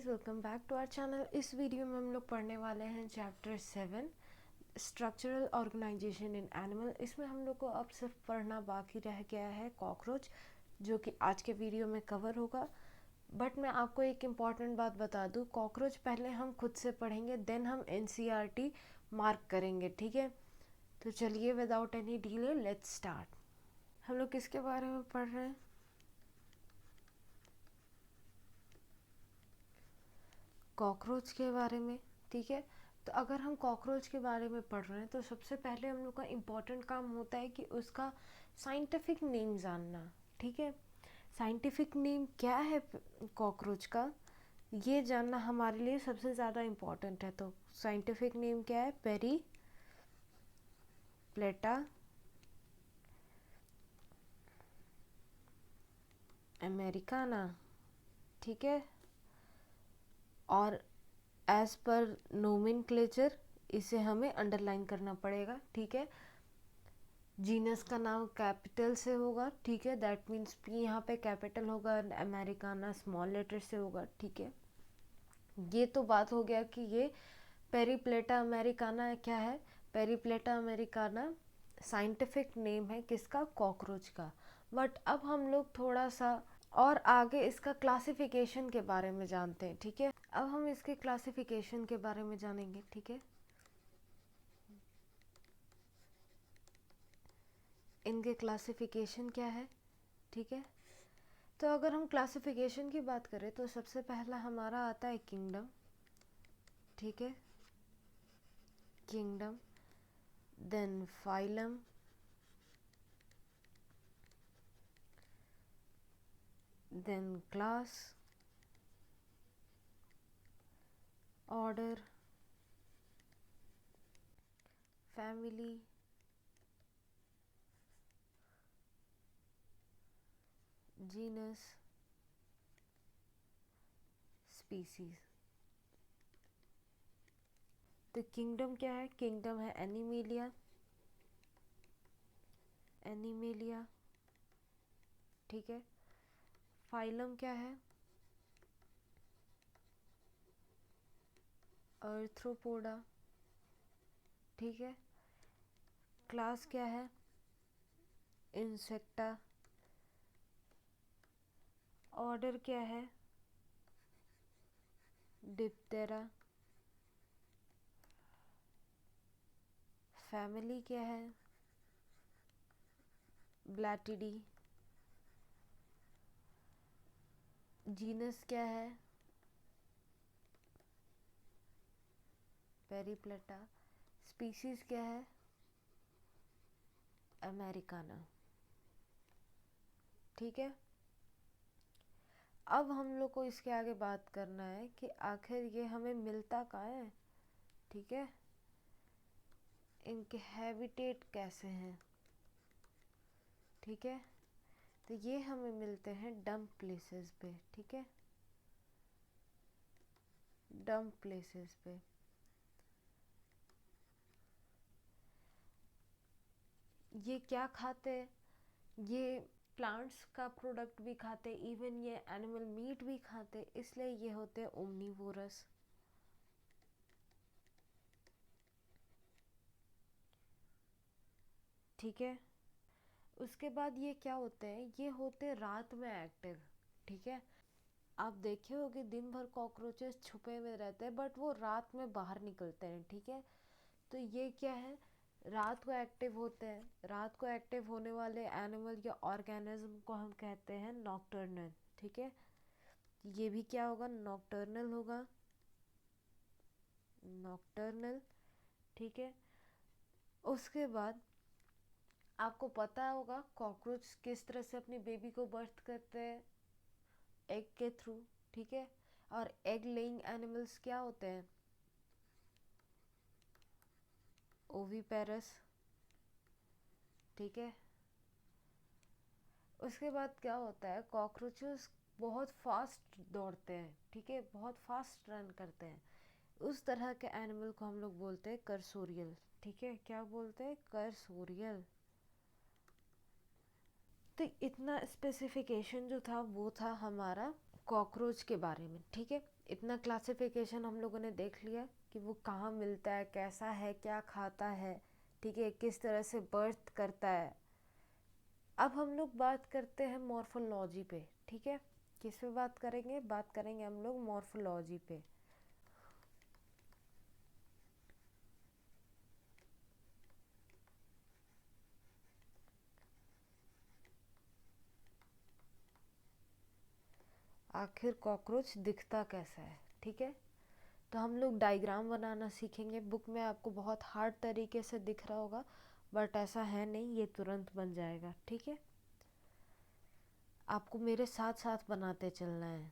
Guys, welcome back to our channel. इस video में हम लोग पढ़ने वाले हैं chapter 7 structural organisation in animal. इसमें हम लोग को अब सिर्फ पढ़ना बाकी रह गया है कॉकरोच, जो कि आज के वीडियो में कवर होगा। बट मैं आपको एक इम्पॉर्टेंट बात बता दूं, कॉकरोच पहले हम खुद से पढ़ेंगे, देन हम NCERT मार्क करेंगे, ठीक है। तो चलिए without any delay let's start. हम लोग किसके बारे में पढ़ रहे हैं? कॉकरोच के बारे में, ठीक है। तो अगर हम कॉकरोच के बारे में पढ़ रहे हैं तो सबसे पहले हम लोग का इम्पोर्टेंट काम होता है कि उसका साइंटिफिक नेम जानना, ठीक है। साइंटिफिक नेम क्या है कॉकरोच का, ये जानना हमारे लिए सबसे ज़्यादा इम्पोर्टेंट है। तो साइंटिफिक नेम क्या है? पेरी प्लेटा अमेरिकाना, ठीक है। और एज पर नोमेनक्लेचर इसे हमें अंडरलाइन करना पड़ेगा, ठीक है। जीनस का नाम कैपिटल से होगा, ठीक है। दैट मीन्स पी यहाँ पे कैपिटल होगा, अमेरिकाना स्मॉल लेटर से होगा, ठीक है। ये तो बात हो गया कि ये पेरीप्लेटा अमेरिकाना क्या है। पेरीप्लेटा अमेरिकाना साइंटिफिक नेम है किसका? कॉकरोच का। बट अब हम लोग थोड़ा सा और आगे इसका क्लासिफिकेशन के बारे में जानते हैं, ठीक है। अब हम इसके क्लासिफिकेशन के बारे में जानेंगे, ठीक है। इनके क्लासिफिकेशन क्या है, ठीक है। तो अगर हम क्लासिफिकेशन की बात करें तो सबसे पहला हमारा आता है किंगडम, ठीक है। Kingdom, then phylum, then class, order, family, genus, species. तो किंगडम क्या है? किंगडम है एनिमेलिया, एनिमेलिया, ठीक है। फाइलम क्या है? अर्थ्रोपोडा, ठीक है। क्लास क्या है? इंसेक्टा। ऑर्डर क्या है? डिप्टेरा। फैमिली क्या है? ब्लैटिडी। जीनस क्या है? पेरीप्लेटा। स्पीसीज क्या है? अमेरिकाना, ठीक है। अब हम लोग को इसके आगे बात करना है कि आखिर ये हमें मिलता कहाँ है, ठीक है। इनके हैबिटेट कैसे हैं, ठीक है। तो ये हमें मिलते हैं डंप प्लेसेस पे, ठीक है। डंप प्लेसेस पे ये क्या खाते हैं? ये प्लांट्स का प्रोडक्ट भी खाते, इवन ये एनिमल मीट भी खाते, इसलिए ये होते हैं ओमनीवोरस, ठीक है। उसके बाद ये क्या होते हैं? ये होते रात में एक्टिव, ठीक है। आप देखे होगे दिन भर कॉकरोचेस छुपे हुए रहते हैं, बट वो रात में बाहर निकलते हैं, ठीक है। तो ये क्या है? रात को एक्टिव होते हैं। रात को एक्टिव होने वाले एनिमल या ऑर्गेनिज्म को हम कहते हैं नॉकटर्नल, ठीक है। ये भी क्या होगा? नॉकटर्नल होगा, नॉकटर्नल, ठीक है। उसके बाद आपको पता होगा कॉकरोच किस तरह से अपनी बेबी को बर्थ करते हैं? एग के थ्रू, ठीक है। और एग लेइंग एनिमल्स क्या होते हैं? ओवीपेरस, ठीक है। उसके बाद क्या होता है? कॉकरोचेस बहुत फास्ट दौड़ते हैं, ठीक है, बहुत फास्ट रन करते हैं। उस तरह के एनिमल को हम लोग बोलते हैं कर्सोरियल, ठीक है। क्या बोलते हैं? कर्सोरियल। तो इतना स्पेसिफिकेशन जो था वो था हमारा कॉकरोच के बारे में, ठीक है। इतना क्लासिफिकेशन हम लोगों ने देख लिया कि वो कहाँ मिलता है, कैसा है, क्या खाता है, ठीक है, किस तरह से बर्थ करता है। अब हम लोग बात करते हैं मॉर्फोलॉजी पे, ठीक है। किस पे बात करेंगे हम लोग मॉर्फोलॉजी पे। आखिर कॉकरोच दिखता कैसा है, ठीक है। तो हम लोग डायग्राम बनाना सीखेंगे। बुक में आपको बहुत हार्ड तरीके से दिख रहा होगा, बट ऐसा है नहीं, ये तुरंत बन जाएगा, ठीक है। आपको मेरे साथ साथ बनाते चलना है।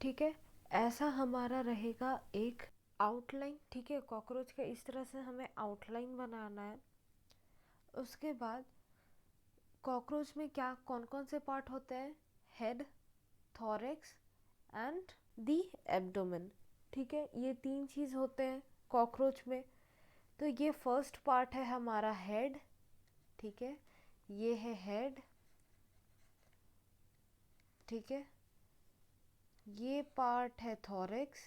ठीक है, ऐसा हमारा रहेगा एक आउटलाइन, ठीक है। कॉकरोच का इस तरह से हमें आउटलाइन बनाना है। उसके बाद कॉकरोच में क्या कौन कौन से पार्ट होते हैं? Head, thorax and the abdomen, ठीक है। ये 3 चीज़ होते हैं कॉकरोच में। तो ये फर्स्ट पार्ट है हमारा हेड, ठीक है। ये है हेड, ठीक है। ये पार्ट है थॉरेक्स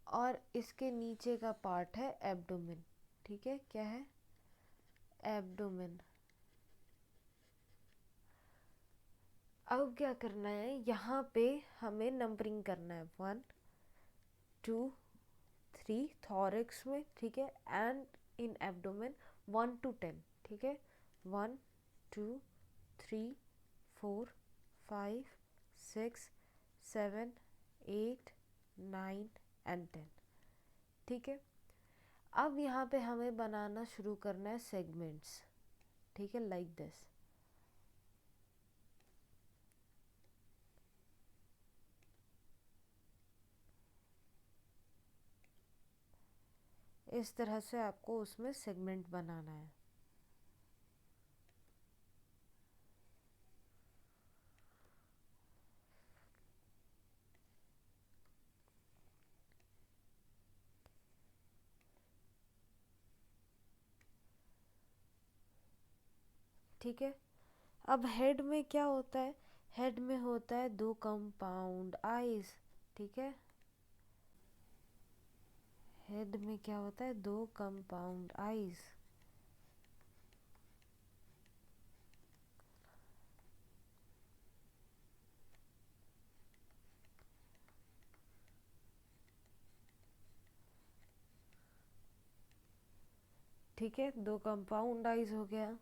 और इसके नीचे का पार्ट है एब्डोमेन, ठीक है। क्या है? एब्डोमेन। अब क्या करना है, यहाँ पे हमें नंबरिंग करना है 1 2 3 थॉरेक्स में, ठीक है, एंड इन एब्डोमेन 1 to 10, ठीक है। 1 2 3 4 5 6 7 8 9 एंड 10, ठीक है। अब यहाँ पे हमें बनाना शुरू करना है सेगमेंट्स, ठीक है, लाइक दिस। इस तरह से आपको उसमें सेगमेंट बनाना है। ठीक है, अब हेड में क्या होता है? हेड में होता है 2 कंपाउंड आईज, ठीक है। हेड में क्या होता है? 2 कंपाउंड आईज, ठीक है। 2 कंपाउंड आईज हो गया,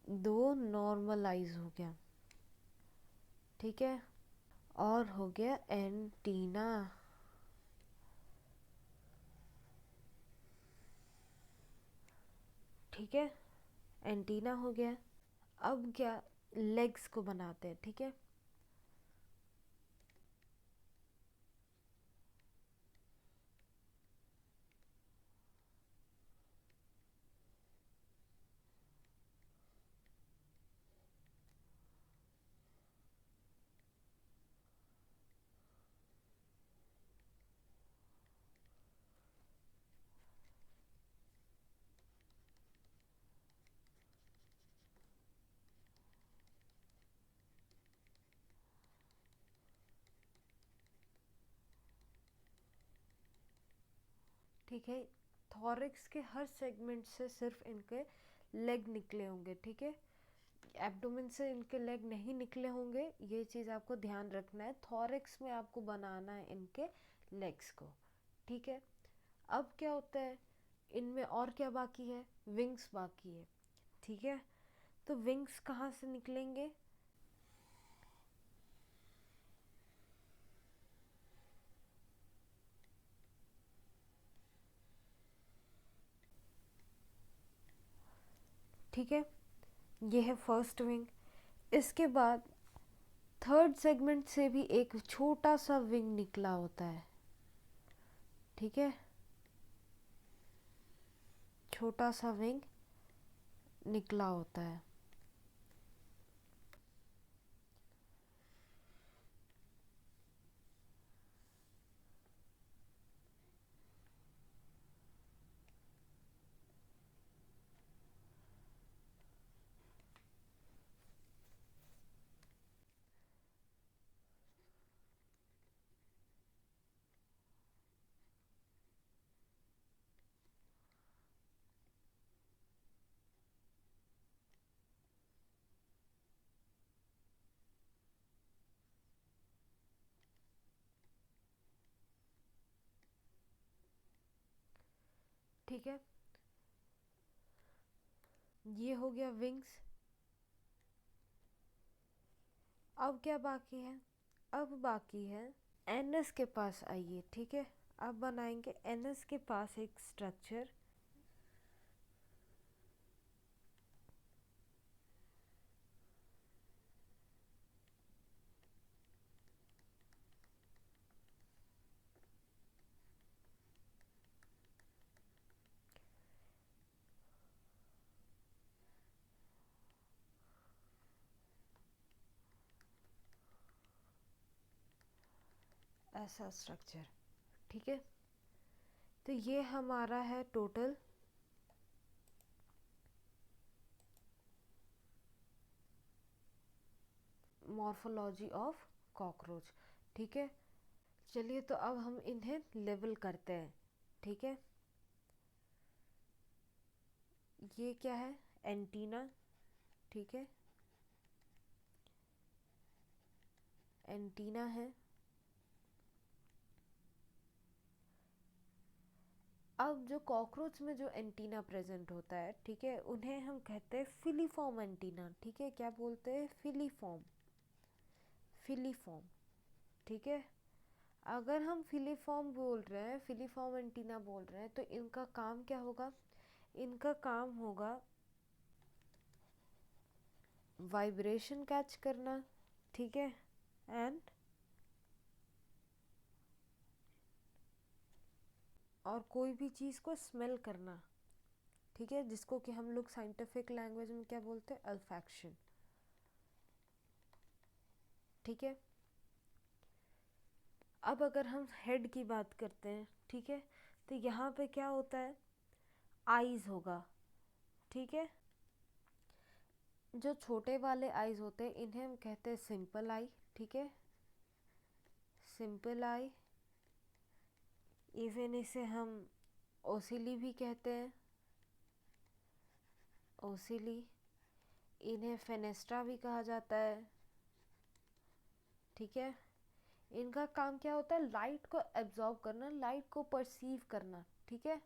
2 नॉर्मल आईज हो गया, ठीक है। और हो गया एंटीना, ठीक है। एंटीना हो गया। अब क्या, लेग्स को बनाते हैं, ठीक है। ठीक है, थॉरिक्स के हर सेगमेंट से सिर्फ इनके लेग निकले होंगे, ठीक है। एब्डोमेन से इनके लेग नहीं निकले होंगे, ये चीज़ आपको ध्यान रखना है। थॉरिक्स में आपको बनाना है इनके लेग्स को, ठीक है। अब क्या होता है, इनमें और क्या बाकी है? विंग्स बाकी है, ठीक है। तो विंग्स कहाँ से निकलेंगे? ठीक है, ये है फर्स्ट विंग। इसके बाद थर्ड सेगमेंट से भी एक छोटा सा विंग निकला होता है, ठीक है, छोटा सा विंग निकला होता है। ठीक है, ये हो गया विंग्स। अब क्या बाकी है? अब बाकी है एनएस के पास आइए, ठीक है। अब बनाएंगे एनएस के पास एक स्ट्रक्चर, ऐसा स्ट्रक्चर, ठीक है। तो ये हमारा है टोटल मॉर्फोलॉजी ऑफ कॉकरोच, ठीक है। चलिए तो अब हम इन्हें लेबल करते हैं, ठीक है। ये क्या है? एंटीना, ठीक है, एंटीना है। अब जो कॉकरोच में जो एंटीना प्रेजेंट होता है, ठीक है, उन्हें हम कहते हैं फिलीफॉर्म एंटीना, ठीक है। क्या बोलते हैं? फिलीफॉर्म, फिलीफॉर्म, ठीक है। अगर हम फिलीफॉर्म बोल रहे हैं, फिलीफॉर्म एंटीना बोल रहे हैं, तो इनका काम क्या होगा? इनका काम होगा वाइब्रेशन कैच करना, ठीक है, एंड और कोई भी चीज़ को स्मेल करना, ठीक है, जिसको कि हम लोग साइंटिफिक लैंग्वेज में क्या बोलते हैं? अल्फैक्शन, ठीक है। अब अगर हम हेड की बात करते हैं, ठीक है, तो यहाँ पे क्या होता है? आईज होगा, ठीक है। जो छोटे वाले आईज होते हैं इन्हें हम कहते हैं सिंपल आई, ठीक है, सिंपल आई। इवन इसे हम ओसिली भी कहते हैं, ओसिली। इन्हें फेनेस्ट्रा भी कहा जाता है, ठीक है। इनका काम क्या होता है? लाइट को एब्जॉर्ब करना, लाइट को परसीव करना, ठीक है।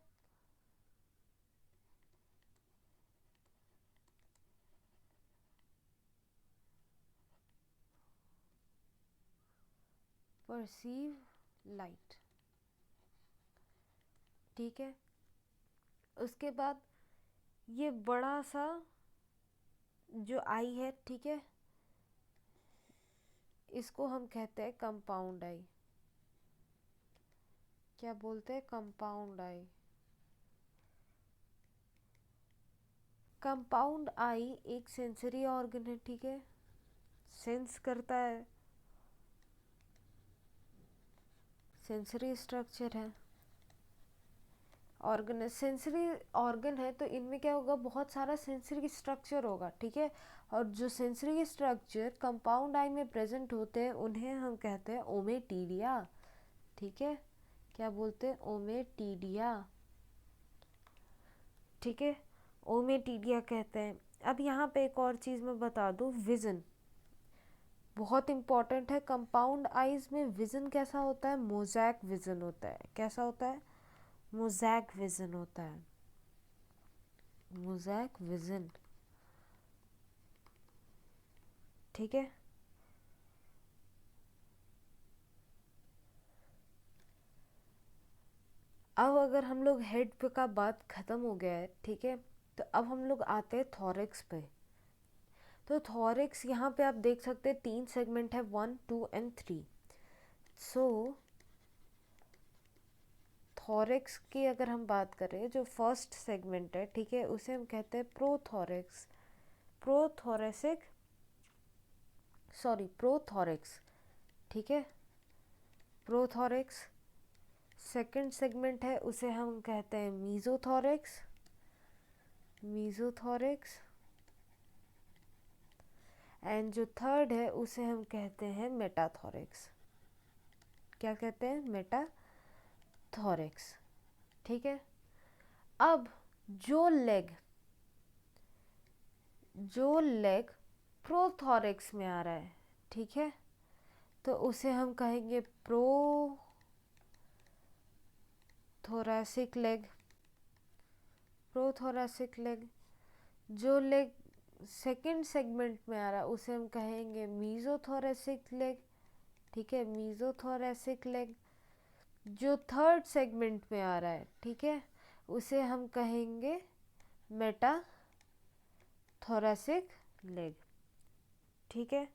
परसीव लाइट, ठीक है। उसके बाद ये बड़ा सा जो आई है, ठीक है, इसको हम कहते हैं कंपाउंड आई। क्या बोलते हैं? कंपाउंड आई। कंपाउंड आई एक सेंसरी ऑर्गन है, ठीक है, सेंस करता है, सेंसरी स्ट्रक्चर है, ऑर्गन, सेंसरी ऑर्गन है। तो इनमें क्या होगा? बहुत सारा सेंसरी स्ट्रक्चर होगा, ठीक है। और जो सेंसरी स्ट्रक्चर कंपाउंड आई में प्रेजेंट होते हैं उन्हें हम कहते हैं ओमेटीडिया, ठीक है। क्या बोलते हैं? ओमेटीडिया, ठीक है, ओमेटीडिया कहते हैं। अब यहाँ पे एक और चीज़ मैं बता दूँ, विज़न बहुत इम्पॉर्टेंट है। कंपाउंड आइज में विज़न कैसा होता है? मोज़ैक विज़न होता है। कैसा होता है? मोज़ैक विज़न होता है, मोज़ैक विज़न, ठीक है। अब अगर हम लोग हेड पे का बात ख़त्म हो गया है, ठीक है, तो अब हम लोग आते हैं थॉरेक्स पे। तो थॉरेक्स यहाँ पे आप देख सकते हैं 3 सेगमेंट है, 1, 2 एंड 3। सो थॉरेक्स की अगर हम बात करें, जो फर्स्ट सेगमेंट है, ठीक है, उसे हम कहते हैं प्रोथॉरेक्स, प्रोथोरेसिक, सॉरी प्रोथॉरेक्स, ठीक है, प्रोथॉरेक्स। सेकंड सेगमेंट है उसे हम कहते हैं मीजोथॉरेक्स, मीजोथॉरेक्स। एंड जो थर्ड है उसे हम कहते हैं मेटाथॉरेक्स। क्या कहते हैं? मेटाथॉरेक्स, ठीक है। अब जो लेग, जो लेग प्रोथॉरेक्स में आ रहा है, ठीक है, तो उसे हम कहेंगे प्रोथोरेसिक लेग, प्रोथोरेसिक लेग। जो लेग सेकंड सेगमेंट में आ रहा है उसे हम कहेंगे मीजोथोरेसिक लेग, ठीक है, मीजोथोरेसिक लेग। जो थर्ड सेगमेंट में आ रहा है, ठीक है, उसे हम कहेंगे मेटाथोरेसिक लेग, ठीक है।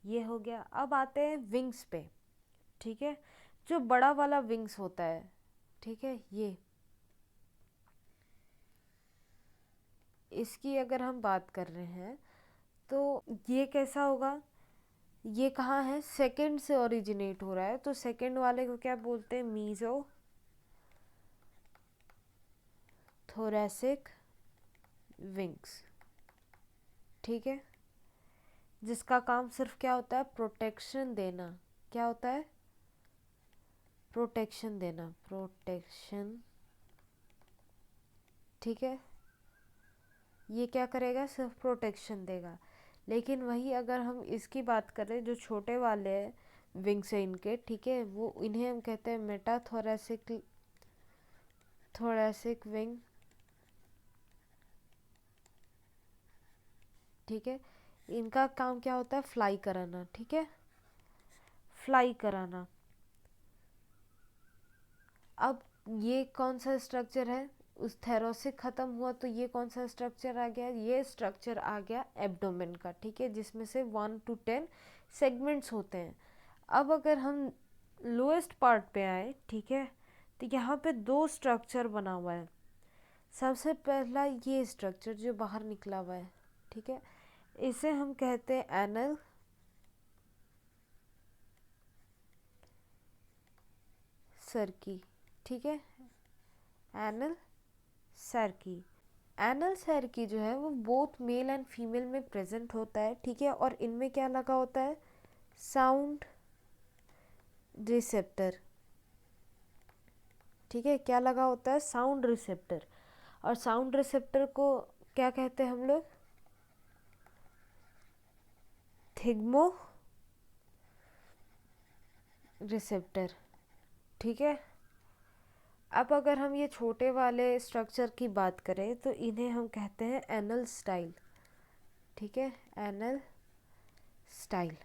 ये हो गया। अब आते हैं विंग्स पे, ठीक है। जो बड़ा वाला विंग्स होता है, ठीक है, ये इसकी अगर हम बात कर रहे हैं तो ये कैसा होगा? ये कहाँ है? सेकंड से ओरिजिनेट हो रहा है, तो सेकंड वाले को क्या बोलते हैं? मीजो थोरेसिक विंग्स, ठीक है, जिसका काम सिर्फ क्या होता है? प्रोटेक्शन देना। क्या होता है? प्रोटेक्शन देना, प्रोटेक्शन, ठीक है। ये क्या करेगा? सिर्फ प्रोटेक्शन देगा। लेकिन वही अगर हम इसकी बात करें, जो छोटे वाले विंग्स है इनके, ठीक है, वो इन्हें हम कहते हैं मेटाथोरेसिक, थोरेसिक विंग, ठीक है। इनका काम क्या होता है? फ्लाई कराना, ठीक है, फ्लाई कराना। अब ये कौन सा स्ट्रक्चर है? उस थेरोसिक खत्म हुआ तो ये कौन सा स्ट्रक्चर आ गया? ये स्ट्रक्चर आ गया एब्डोमेन का, ठीक है, जिसमें से 1 to 10 सेगमेंट्स होते हैं। अब अगर हम लोएस्ट पार्ट पे आए, ठीक है, तो यहाँ पे 2 स्ट्रक्चर बना हुआ है। सबसे पहला ये स्ट्रक्चर जो बाहर निकला हुआ है, ठीक है, इसे हम कहते हैं एनल सर्की, ठीक है, एनल सर्की। एनल सर्की जो है वो बोथ मेल एंड फीमेल में प्रेजेंट होता है, ठीक है, और इनमें क्या लगा होता है? साउंड रिसेप्टर, ठीक है, क्या लगा होता है? Sound receptor. और साउंड रिसेप्टर को क्या कहते हैं हम लोग? थिग्मो रिसेप्टर, ठीक है। अब अगर हम ये छोटे वाले स्ट्रक्चर की बात करें तो इन्हें हम कहते हैं एनल स्टाइल, ठीक है, एनल स्टाइल।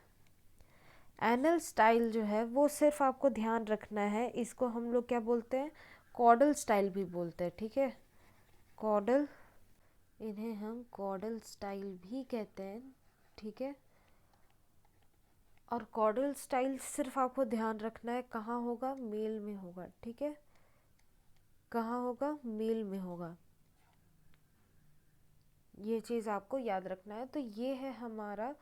एनल स्टाइल जो है वो सिर्फ आपको ध्यान रखना है, इसको हम लोग क्या बोलते हैं? कॉडल स्टाइल भी बोलते हैं, ठीक है, कॉडल, इन्हें हम कॉडल स्टाइल भी कहते हैं, ठीक है। और कॉडल स्टाइल सिर्फ आपको ध्यान रखना है कहाँ होगा? मेल में होगा, ठीक है, कहाँ होगा? मेल में होगा। ये चीज़ आपको याद रखना है। तो ये है हमारा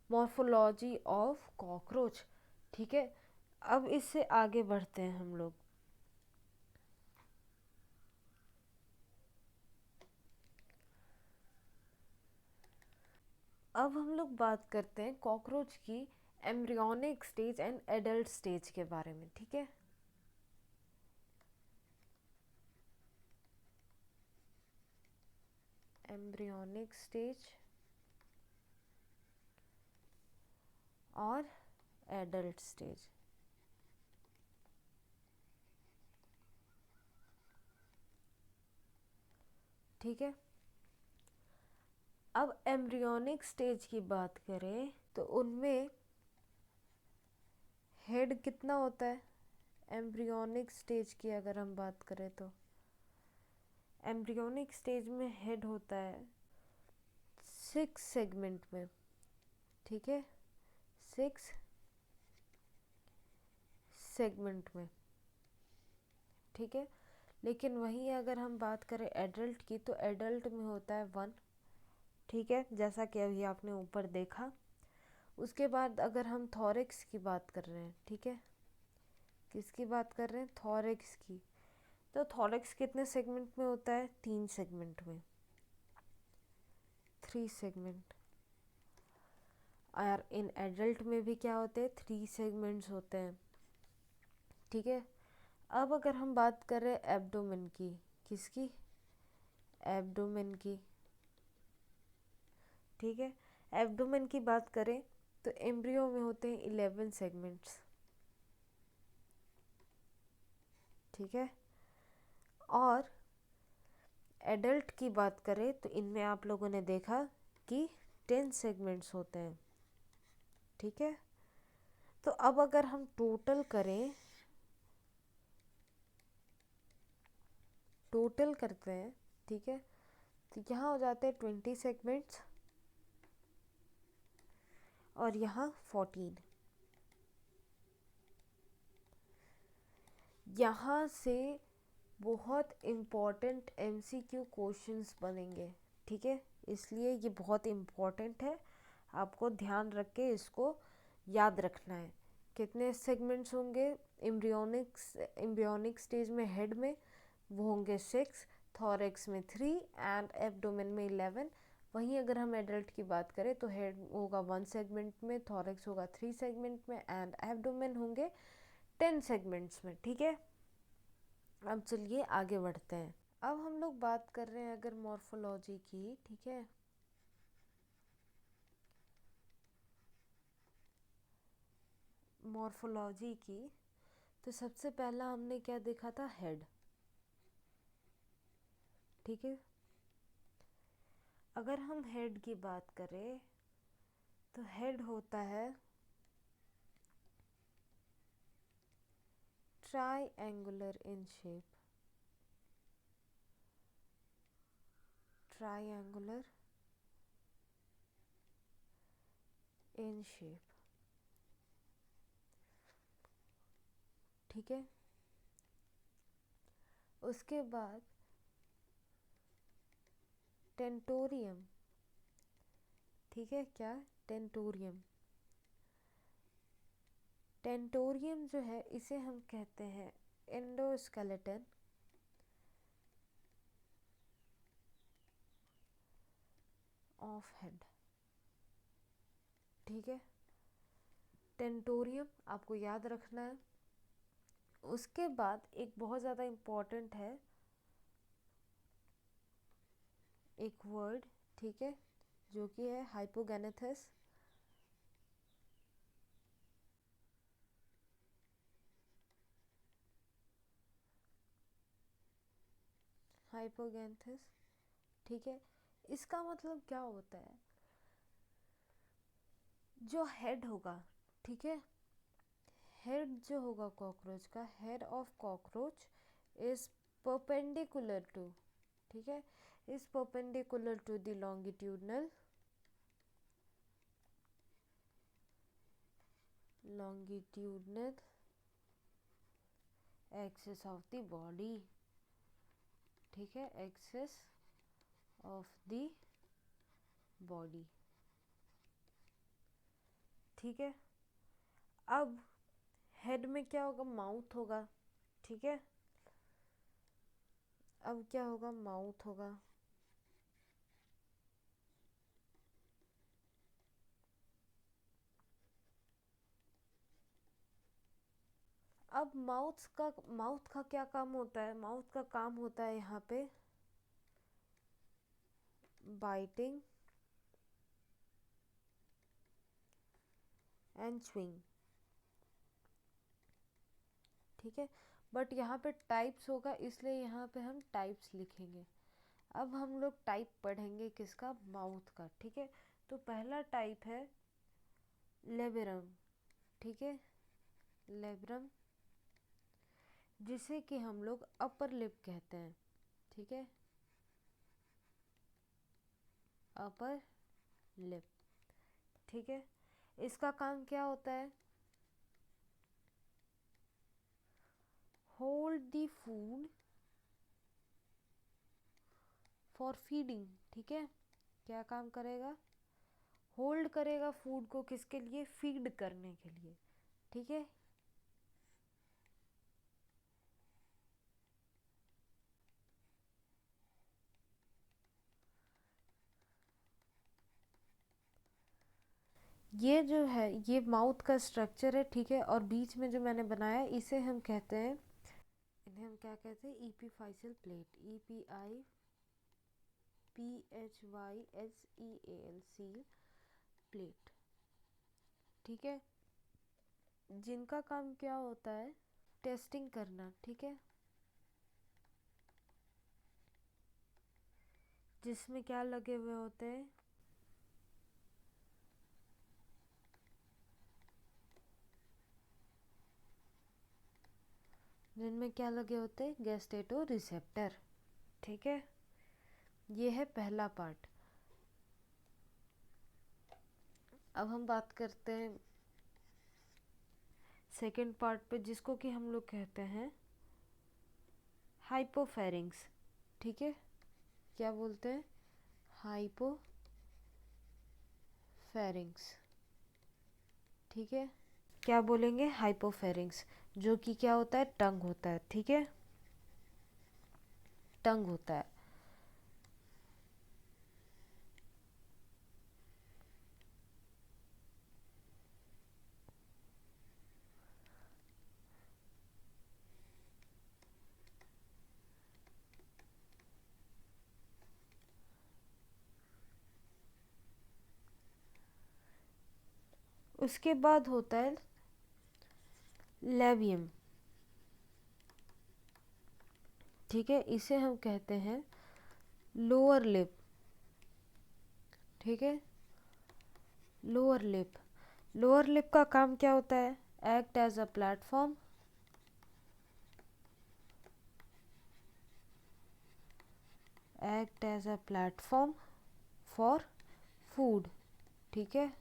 मॉर्फोलॉजी ऑफ कॉकरोच, ठीक है। अब इससे आगे बढ़ते हैं हम लोग। अब हम लोग बात करते हैं कॉकरोच की embryonic stage and adult stage के बारे में, ठीक है। एम्ब्रियोनिक स्टेज और एडल्ट स्टेज, ठीक है। अब एम्ब्रियोनिक स्टेज की बात करें तो उनमें हेड कितना होता है? एम्ब्रियोनिक स्टेज की अगर हम बात करें तो एम्ब्रियोनिक स्टेज में हेड होता है 6 सेगमेंट में, ठीक है, 6 सेगमेंट में, ठीक है। लेकिन वहीं अगर हम बात करें एडल्ट की तो एडल्ट में होता है 1, ठीक है, जैसा कि अभी आपने ऊपर देखा। उसके बाद अगर हम थॉरेक्स की बात कर रहे हैं, ठीक है, किसकी बात कर रहे हैं, थॉरेक्स की, तो थॉरेक्स कितने सेगमेंट में होता है, 3 सेगमेंट में, 3 सेगमेंट। और इन एडल्ट में भी क्या होते हैं, 3 सेगमेंट्स होते हैं, ठीक है। अब अगर हम बात करें एब्डोमेन की, किसकी, एब्डोमेन की, ठीक है, एब्डोमेन की बात करें तो एम्ब्रियो में होते हैं 11 सेगमेंट्स, ठीक है। और एडल्ट की बात करें तो इनमें आप लोगों ने देखा कि 10 सेगमेंट्स होते हैं, ठीक है। तो अब अगर हम टोटल करें, टोटल करते हैं, ठीक है, तो यहाँ हो जाते हैं 20 सेगमेंट्स और यहाँ 14। यहाँ से बहुत इम्पॉर्टेंट MCQ क्वेश्चंस बनेंगे, ठीक है, इसलिए ये बहुत इम्पॉर्टेंट है, आपको ध्यान रख के इसको याद रखना है। कितने सेगमेंट्स होंगे एम्ब्रियोनिक स्टेज में, हेड में वो होंगे 6, थॉरेक्स में 3 एंड एब्डोमेन में 11। वहीं अगर हम एडल्ट की बात करें तो हेड होगा 1 सेगमेंट में, थॉरेक्स होगा 3 सेगमेंट में एंड एब्डोमेन होंगे 10 सेगमेंट्स में, ठीक है। अब चलिए आगे बढ़ते हैं। अब हम लोग बात कर रहे हैं अगर मॉर्फोलॉजी की, ठीक है, मॉर्फोलॉजी की, तो सबसे पहला हमने क्या देखा था, हेड, ठीक है। अगर हम हेड की बात करें तो हेड होता है triangular in shape, triangular in shape, ठीक है। उसके बाद टेंटोरियम, ठीक है, क्या, टेंटोरियम, टेंटोरियम जो है इसे हम कहते हैं एंडोस्केलेटन ऑफ हेड, ठीक है, टेंटोरियम आपको याद रखना है। उसके बाद एक बहुत ज़्यादा इम्पॉर्टेंट है एक वर्ड, ठीक है, जो कि है हाइपोगैनेथस, हाइपोगैनेथस, ठीक है। इसका मतलब क्या होता है, जो हेड होगा, ठीक है, हेड जो होगा कॉकरोच का, head of cockroach is perpendicular to, ठीक है, is perpendicular to the longitudinal axis of the body, ठीक है, axis of the body, ठीक है। अब हेड में क्या होगा, माउथ होगा, ठीक है, अब क्या होगा, माउथ होगा, अब माउथ का क्या काम होता है, माउथ का काम होता है यहाँ पे बाइटिंग एंड च्यूइंग, ठीक है। बट यहाँ पे टाइप्स होगा इसलिए यहाँ पे हम टाइप्स लिखेंगे। अब हम लोग टाइप पढ़ेंगे किसका, माउथ का, ठीक है। तो पहला टाइप है लेबरम, ठीक है, लेबरम, जिसे कि हम लोग अपर लिप कहते हैं, ठीक है, अपर लिप। ठीक है, इसका काम क्या होता है? Hold the food for feeding. ठीक है, क्या काम करेगा? होल्ड करेगा फूड को, किसके लिए? फीड करने के लिए। ठीक है, ये जो है ये माउथ का स्ट्रक्चर है। ठीक है, और बीच में जो मैंने बनाया इसे हम कहते हैं, इन्हें हम क्या कहते हैं? ईपीफाइसल प्लेट। EPIPHYSEAL seal plate. ठीक है, जिनका काम क्या होता है? टेस्टिंग करना। ठीक है, जिसमें क्या लगे हुए होते हैं? जिनमें क्या लगे होते हैं? गैस्टेटो रिसेप्टर। ठीक है, ये है पहला पार्ट। अब हम बात करते हैं सेकंड पार्ट पे, जिसको कि हम लोग कहते हैं हाइपोफेरिंग्स। ठीक है, क्या बोलते हैं? हाइपोफेरिंग्स। ठीक है, क्या बोलेंगे? हाइपोफेरिंग्स, जो कि क्या होता है? टंग होता है। ठीक है, टंग होता है। उसके बाद होता है लेबियम। ठीक है, इसे हम कहते हैं लोअर लिप। ठीक है, लोअर लिप। लोअर लिप का काम क्या होता है? Act as a platform, act as a platform for food. ठीक है,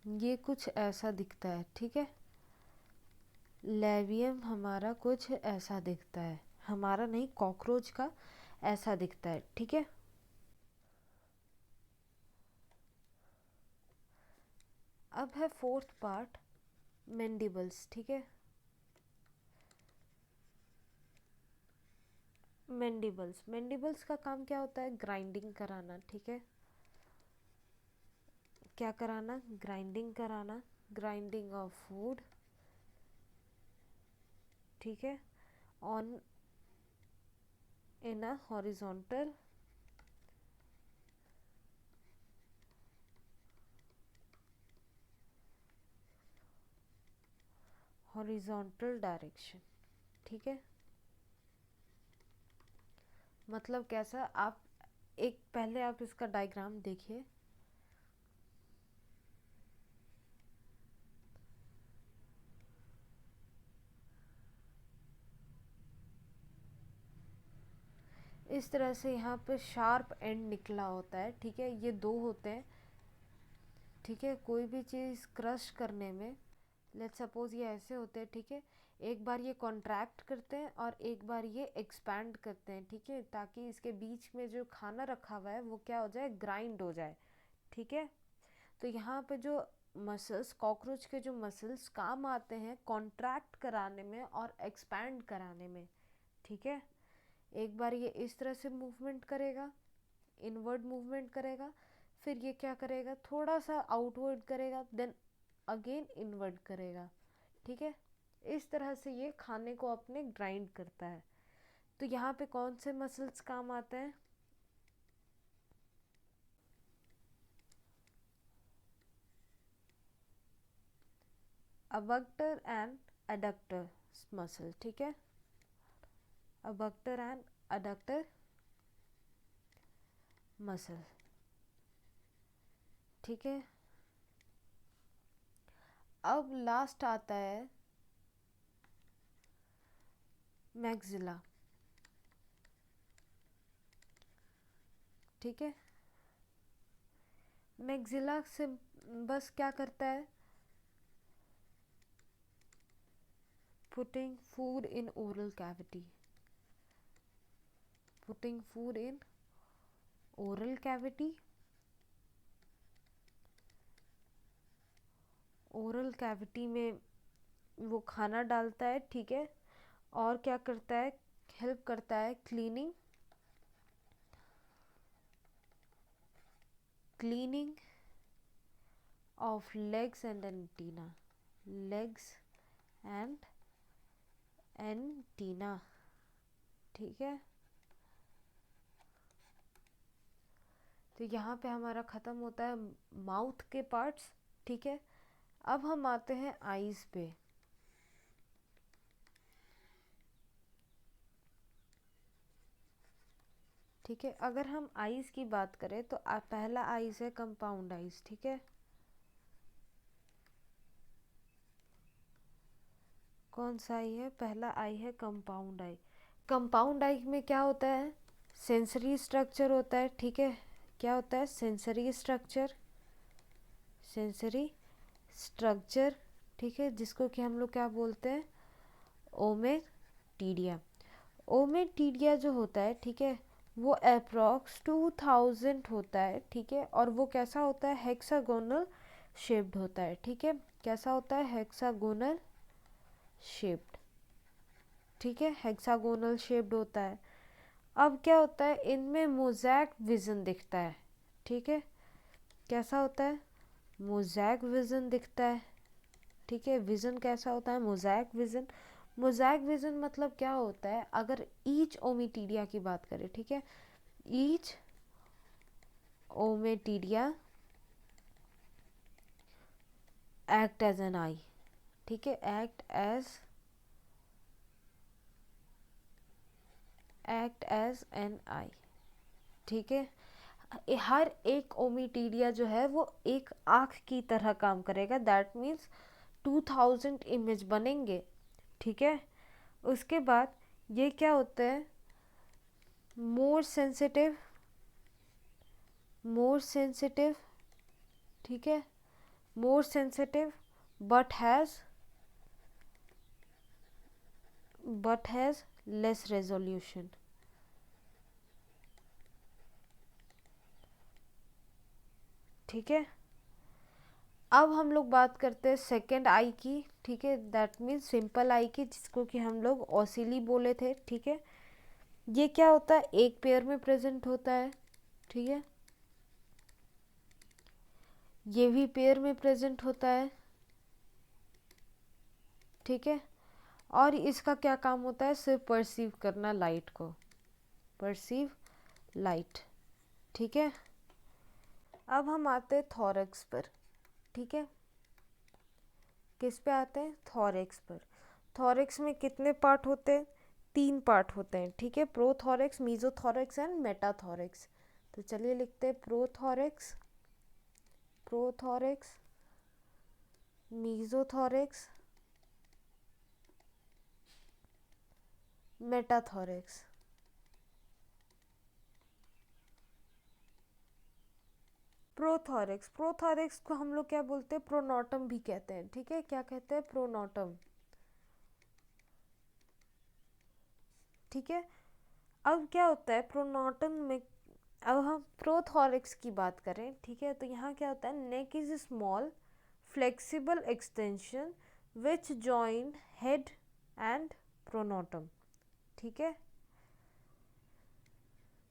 ये कुछ ऐसा दिखता है। ठीक है, लेवियम हमारा कुछ ऐसा दिखता है, हमारा नहीं, कॉकरोच का ऐसा दिखता है। ठीक है, अब है फोर्थ पार्ट, मैंडिबल्स। ठीक है, मैंडिबल्स। मैंडिबल्स का काम क्या होता है? ग्राइंडिंग कराना। ठीक है, क्या कराना? ग्राइंडिंग कराना, ग्राइंडिंग ऑफ फूड। ठीक है, on in a horizontal horizontal direction. ठीक है, मतलब कैसा? आप एक पहले आप इसका डायग्राम देखिए। इस तरह से यहाँ पे शार्प एंड निकला होता है। ठीक है, ये दो होते हैं। ठीक है, कोई भी चीज़ क्रश करने में, लेट्स सपोज ये ऐसे होते हैं। ठीक है, एक बार ये कॉन्ट्रैक्ट करते हैं और एक बार ये एक्सपैंड करते हैं। ठीक है, ताकि इसके बीच में जो खाना रखा हुआ है वो क्या हो जाए? ग्राइंड हो जाए। ठीक है, तो यहाँ पे जो मसल्स, कॉकरोच के जो मसल्स काम आते हैं कॉन्ट्रैक्ट कराने में और एक्सपैंड कराने में। ठीक है, एक बार ये इस तरह से मूवमेंट करेगा, इनवर्ड मूवमेंट करेगा, फिर ये क्या करेगा? थोड़ा सा आउटवर्ड करेगा, देन अगेन इनवर्ड करेगा। ठीक है, इस तरह से ये खाने को अपने ग्राइंड करता है। तो यहाँ पे कौन से मसल्स काम आते हैं? अबडक्टर एंड एडक्टर मसल, ठीक है, अबडक्टर एंड एडक्टर मसल, ठीक है। अब लास्ट आता है मैक्सिला, ठीक है। मैक्सिला से बस क्या करता है? Putting food in oral cavity, putting food in oral cavity, oral cavity में वो खाना डालता है, ठीक है। और क्या करता है? हेल्प करता है cleaning of legs and antenna, legs and antenna, ठीक है। तो यहाँ पे हमारा ख़त्म होता है माउथ के पार्ट्स, ठीक है। अब हम आते हैं आईज पे, ठीक है। अगर हम आईज की बात करें तो पहला आईज है कंपाउंड आईज, ठीक है। कौन सा आई है? पहला आई है कंपाउंड आई। कंपाउंड आई में क्या होता है? सेंसरी स्ट्रक्चर होता है, ठीक है। क्या होता है? सेंसरी स्ट्रक्चर, सेंसरी स्ट्रक्चर, ठीक है, जिसको कि हम लोग क्या बोलते हैं? ओमेटीडिया। ओमेटीडिया जो होता है, ठीक है, वो अप्रॉक्स 2000 होता है, ठीक है। और वो कैसा होता है? हेक्सागोनल शेप्ड होता है, ठीक है। कैसा होता है? हेक्सागोनल शेप्ड, ठीक है, हेक्सागोनल शेप्ड होता है। अब क्या होता है? इनमें मोज़ैक विज़न दिखता है, ठीक है। कैसा होता है? मोज़ैक विज़न दिखता है, ठीक है। विज़न कैसा होता है? Mosaic vision. मोज़ैक विज़न मतलब क्या होता है? अगर ईच ओमेटीडिया की बात करें, ठीक है, ईच ओमेटीडिया एक्ट एज एन आई, ठीक है, एक्ट एज एन आई, ठीक है। हर एक ओमेटीडिया जो है वो एक आँख की तरह काम करेगा, दैट मीन्स 2000 इमेज बनेंगे, ठीक है। उसके बाद ये क्या होता है? मोर सेंसिटिव, ठीक है, more sensitive but has less resolution, ठीक है। अब हम लोग बात करते हैं सेकेंड आई की, ठीक है, दैट मीन्स सिंपल आई की, जिसको कि हम लोग ओसिली बोले थे, ठीक है। ये क्या होता है? एक पेयर में प्रेजेंट होता है, ठीक है। ये भी पेयर में प्रेजेंट होता है, ठीक है। और इसका क्या काम होता है? सिर्फ परसीव करना लाइट को, परसीव लाइट, ठीक है। अब हम आते हैं थॉरक्स पर, ठीक है। किस पे आते हैं? थॉरक्स पर। थॉरक्स में कितने पार्ट होते हैं? 3 पार्ट होते हैं, ठीक है, प्रोथॉरक्स, मीजोथॉरक्स एंड मेटाथॉरक्स। तो चलिए लिखते हैं प्रोथॉरक्स, प्रोथॉरक्स, मीजोथॉरक्स, मेटाथॉरक्स। प्रोथॉरक्स, प्रोथॉरक्स को हम लोग क्या बोलते हैं? प्रोनोटम भी कहते हैं, ठीक है। क्या कहते हैं? प्रोनोटम, ठीक है। अब क्या होता है प्रोनोटम में? अब हम प्रोथॉरक्स की बात करें, ठीक है, तो यहाँ क्या होता है? Neck is small flexible extension which join head and pronotum, ठीक है।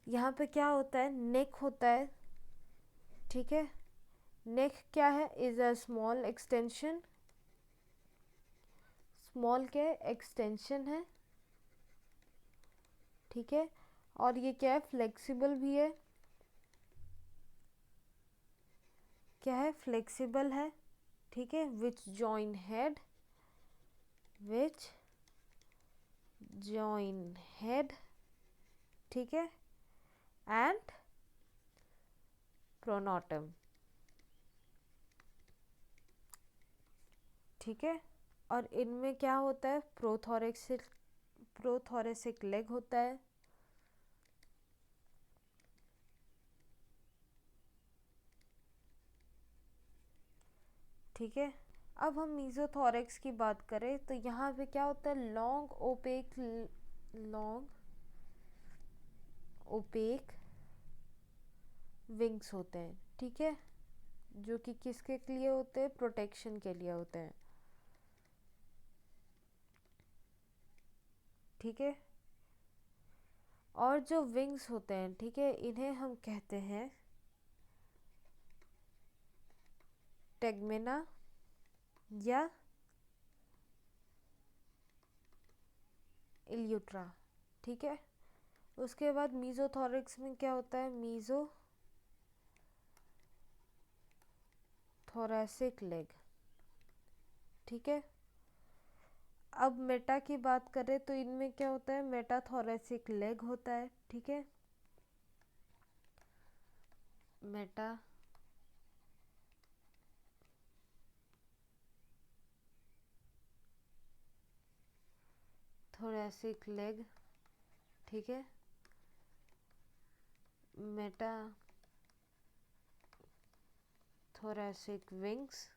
यहाँ पे क्या होता है? नेक होता है, ठीक है। नेक क्या है? इज अ स्मॉल स्मॉल क्या है, एक्सटेंशन है, ठीक है। और ये क्या है, फ्लेक्सिबल भी है, क्या है, फ्लेक्सिबल है, ठीक है। विच जॉइन हेड, विच जॉइन हेड, ठीक है, एंड प्रोनोटम, ठीक है। और इनमें क्या होता है, प्रोथोरेसिक लेग होता है, ठीक है। अब हम मीजोथोरेक्स की बात करें तो यहाँ पे क्या होता है, लॉन्ग ओपेक विंग्स होते हैं, ठीक है, जो कि किसके लिए होते हैं, प्रोटेक्शन के लिए होते हैं, ठीक है। और जो विंग्स होते हैं, ठीक है, इन्हें हम कहते हैं टेगमेना या इल्यूट्रा, ठीक है। उसके बाद मीजोथोरेक्स में क्या होता है, थोरैसिक लेग, ठीक है। अब मेटा की बात करें तो इनमें क्या होता है, मेटाथोरैसिक लेग होता है, ठीक है। मेटा थोरैसिक लेग, ठीक है। मेटा थोरैसिक विंग्स,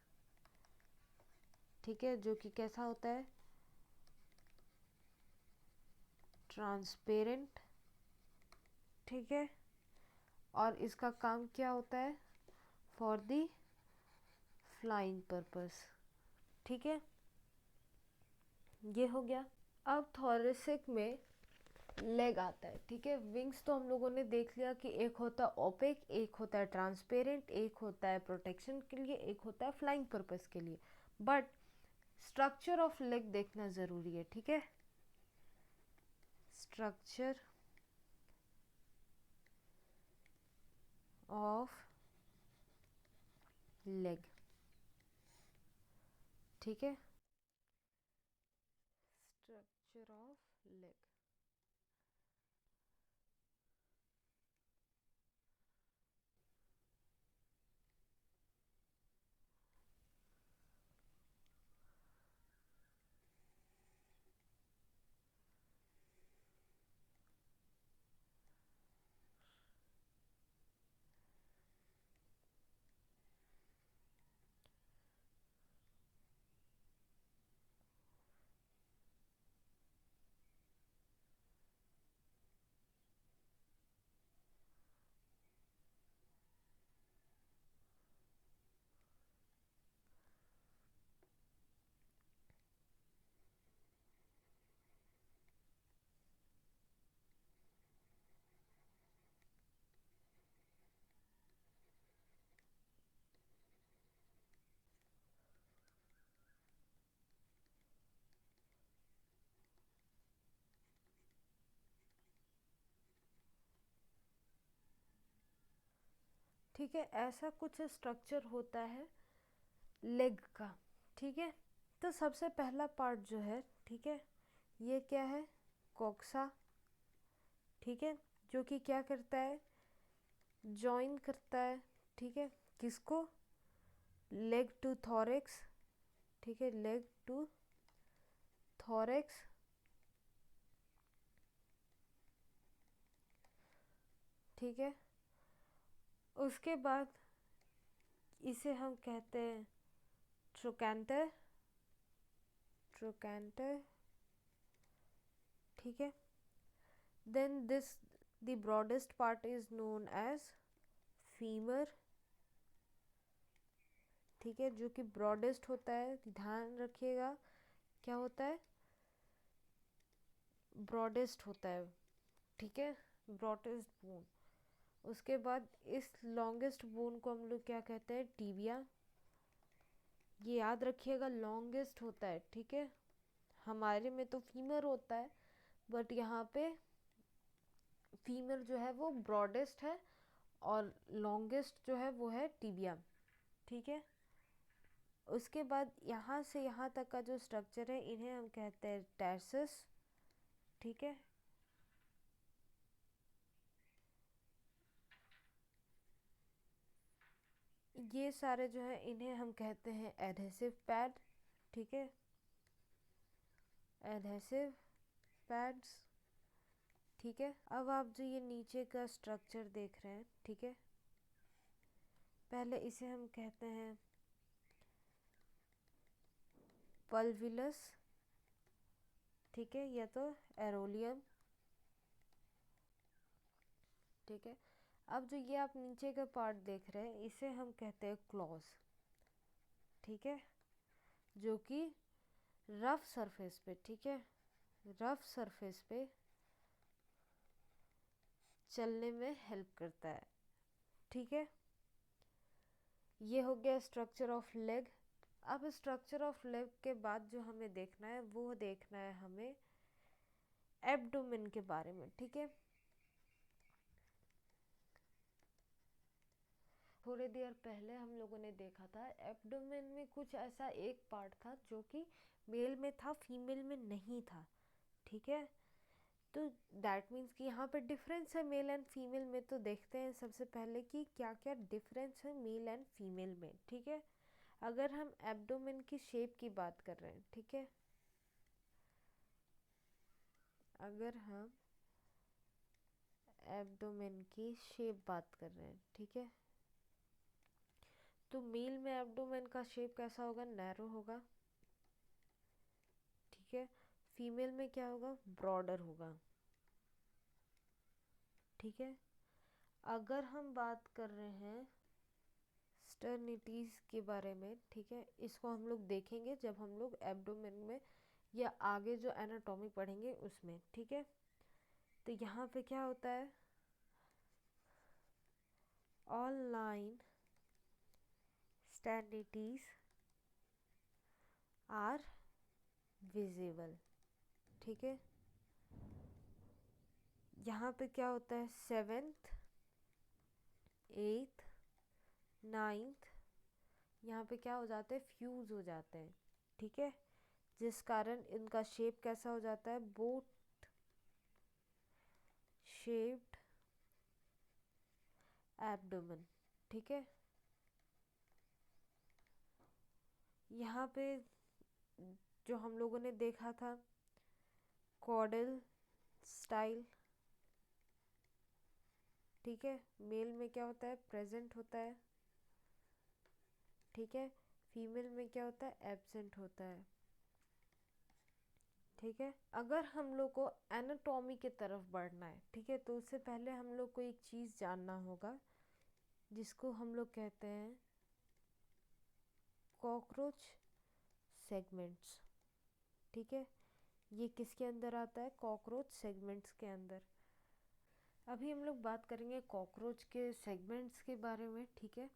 ठीक है, जो कि कैसा होता है, ट्रांसपेरेंट, ठीक है। और इसका काम क्या होता है, फॉर द फ्लाइंग पर्पस, ठीक है। ये हो गया। अब थोरेसिक में लेग आता है, ठीक है। विंग्स तो हम लोगों ने देख लिया कि एक होता है ओपेक, एक होता है ट्रांसपेरेंट, एक होता है प्रोटेक्शन के लिए, एक होता है फ्लाइंग पर्पस के लिए। बट स्ट्रक्चर ऑफ लेग देखना ज़रूरी है, ठीक है। स्ट्रक्चर ऑफ लेग, ठीक है, स्ट्रक्चर ऑफ लेग। ठीक है, ऐसा कुछ स्ट्रक्चर होता है लेग का, ठीक है। तो सबसे पहला पार्ट जो है, ठीक है, ये क्या है, कोक्सा, ठीक है, जो कि क्या करता है, जॉइन करता है, ठीक है, किसको, लेग टू थोरेक्स, ठीक है, लेग टू थोरेक्स, ठीक है। उसके बाद इसे हम कहते हैं ट्रोकैंटर, ट्रोकैंटर, ठीक है। Then this the broadest part is known as femur, ठीक है, जो कि ब्रॉडेस्ट होता है, ध्यान रखिएगा क्या होता है, ब्रॉडेस्ट होता है, ठीक है, ब्रॉडेस्ट बोन। उसके बाद इस लॉन्गेस्ट बोन को हम लोग क्या कहते हैं, टीबिया। ये याद रखिएगा, लॉन्गेस्ट होता है, ठीक है, हमारे में तो फीमर होता है, बट यहाँ पे फीमर जो है वो ब्रॉडेस्ट है और लॉन्गेस्ट जो है वो है टिबिया। ठीक है, उसके बाद यहाँ से यहाँ तक का जो स्ट्रक्चर है इन्हें हम कहते हैं टैर्सस। ठीक है, ये सारे जो है इन्हें हम कहते हैं एडहेसिव पैड। ठीक है, एडहेसिव पैड्स। ठीक है, अब आप जो ये नीचे का स्ट्रक्चर देख रहे हैं, ठीक है, पहले इसे हम कहते हैं पल्विलस। ठीक है, या तो एरोलियम। ठीक है, अब जो ये आप नीचे का पार्ट देख रहे हैं इसे हम कहते हैं क्लॉज। ठीक है, जो कि रफ सरफेस पे, ठीक है, रफ सरफेस पे चलने में हेल्प करता है। ठीक है, ये हो गया स्ट्रक्चर ऑफ लेग। अब स्ट्रक्चर ऑफ लेग के बाद जो हमें देखना है वो देखना है हमें एब्डोमेन के बारे में। ठीक है, थोड़ी देर पहले हम लोगों ने देखा था एब्डोमेन में कुछ ऐसा एक पार्ट था जो कि मेल में था, फीमेल में नहीं था। ठीक है, तो दैट मीन्स कि यहाँ पे डिफरेंस है मेल एंड फीमेल में। तो देखते हैं सबसे पहले कि क्या क्या डिफरेंस है मेल एंड फीमेल में। ठीक है, अगर हम एब्डोमेन की शेप की बात कर रहे हैं, ठीक है, अगर हम एब्डोमेन की शेप बात कर रहे हैं, ठीक है, तो मेल में एब्डोमेन का शेप कैसा होगा? नैरो होगा। ठीक है, फीमेल में क्या होगा? ब्रॉडर होगा। ठीक है, अगर हम बात कर रहे हैं स्टर्निटीज़ के बारे में, ठीक है, इसको हम लोग देखेंगे जब हम लोग एब्डोमेन में या आगे जो एनाटॉमी पढ़ेंगे उसमें। ठीक है, तो यहाँ पे क्या होता है? All line sternites are visible. ठीक है, यहाँ पे क्या होता है? 7th 8th 9th यहाँ पे क्या हो जाते हैं? फ्यूज़ हो जाते हैं। ठीक है, जिस कारण इनका शेप कैसा हो जाता है? Boat shaped abdomen. ठीक है, यहाँ पे जो हम लोगों ने देखा था कॉर्डल स्टाइल। ठीक है, मेल में क्या होता है? प्रेजेंट होता है। ठीक है, फीमेल में क्या होता है? एब्सेंट होता है। ठीक है, अगर हम लोग को एनाटॉमी की तरफ बढ़ना है, ठीक है, तो उससे पहले हम लोग को एक चीज़ जानना होगा जिसको हम लोग कहते हैं कॉकरोच सेगमेंट्स। ठीक है, ये किसके अंदर आता है? कॉकरोच सेगमेंट्स के अंदर। अभी हम लोग बात करेंगे कॉकरोच के सेगमेंट्स के बारे में। ठीक है,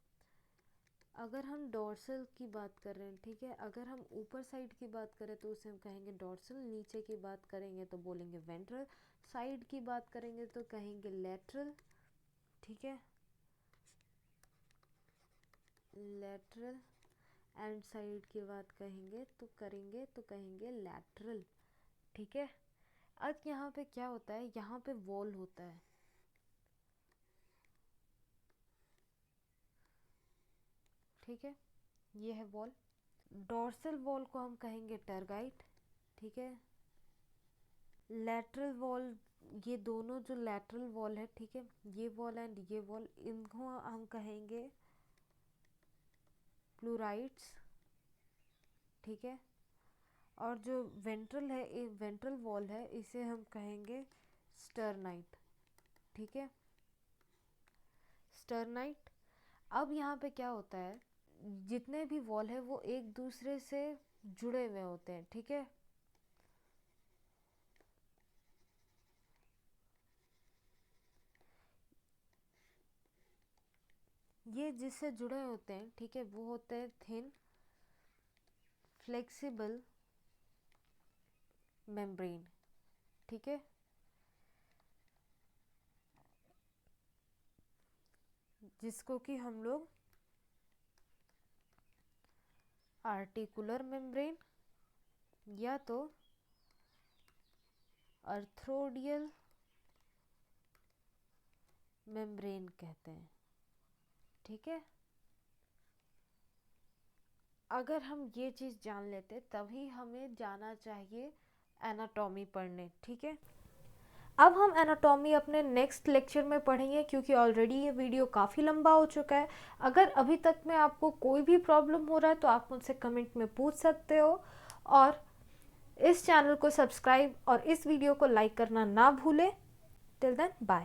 अगर हम डोर्सल की बात कर रहे हैं, ठीक है, अगर हम ऊपर साइड की बात करें तो उसे हम कहेंगे डोर्सल, नीचे की बात करेंगे तो बोलेंगे वेंट्रल, साइड की बात करेंगे तो कहेंगे लेटरल। ठीक है, लेटरल एंड साइड की बात कहेंगे लैटरल। ठीक है, अब यहाँ पे क्या होता है? यहाँ पे वॉल होता है। ठीक है, ये है वॉल। डोर्सल वॉल को हम कहेंगे टर्गाइट। ठीक है, लैटरल वॉल, ये दोनों जो लैटरल वॉल है, ठीक है, ये वॉल एंड ये वॉल, इनको हम कहेंगे प्लूराइड्स। ठीक है, और जो वेंट्रल है, वेंट्रल वॉल है, इसे हम कहेंगे स्टर्नाइट। ठीक है, स्टर्नाइट। अब यहाँ पे क्या होता है? जितने भी वॉल है वो एक दूसरे से जुड़े हुए होते हैं। ठीक है, ये जिससे जुड़े होते हैं, ठीक है, वो होते हैं थिन फ्लेक्सिबल मेम्ब्रेन, ठीक है। जिसको कि हम लोग आर्टिकुलर मेम्ब्रेन या तो आर्थ्रोडियल मेम्ब्रेन कहते हैं, ठीक है। अगर हम ये चीज़ जान लेते तभी हमें जाना चाहिए एनाटॉमी पढ़ने, ठीक है। अब हम एनाटॉमी अपने नेक्स्ट लेक्चर में पढ़ेंगे, क्योंकि ऑलरेडी ये वीडियो काफ़ी लंबा हो चुका है। अगर अभी तक में आपको कोई भी प्रॉब्लम हो रहा है तो आप मुझसे कमेंट में पूछ सकते हो, और इस चैनल को सब्सक्राइब और इस वीडियो को लाइक करना ना भूलें। Till then bye.